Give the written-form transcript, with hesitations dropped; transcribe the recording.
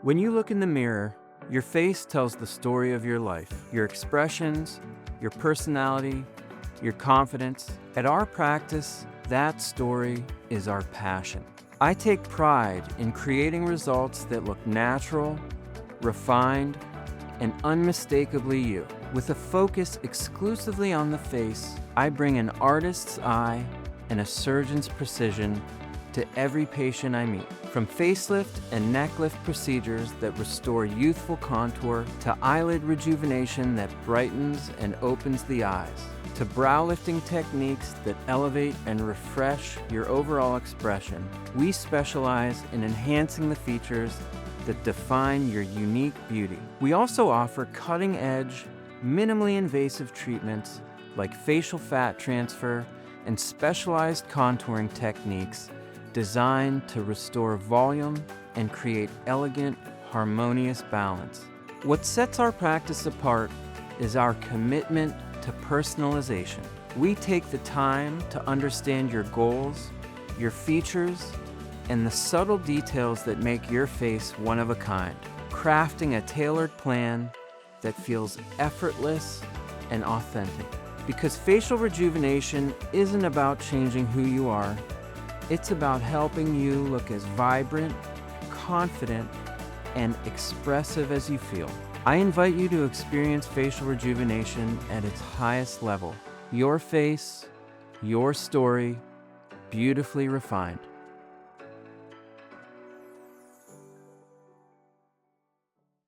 When you look in the mirror, your face tells the story of your life, your expressions, your personality, your confidence. At our practice, that story is our passion. I take pride in creating results that look natural, refined, and unmistakably you. With a focus exclusively on the face, I bring an artist's eye and a surgeon's precision to every patient I meet. From facelift and neck lift procedures that restore youthful contour, to eyelid rejuvenation that brightens and opens the eyes, to brow lifting techniques that elevate and refresh your overall expression, we specialize in enhancing the features that define your unique beauty. We also offer cutting-edge, minimally invasive treatments like facial fat transfer and specialized contouring techniques designed to restore volume and create elegant, harmonious balance. What sets our practice apart is our commitment to personalization. We take the time to understand your goals, your features, and the subtle details that make your face one of a kind, crafting a tailored plan that feels effortless and authentic. Because facial rejuvenation isn't about changing who you are, it's about helping you look as vibrant, confident, and expressive as you feel. I invite you to experience facial rejuvenation at its highest level. Your face, your story, beautifully refined.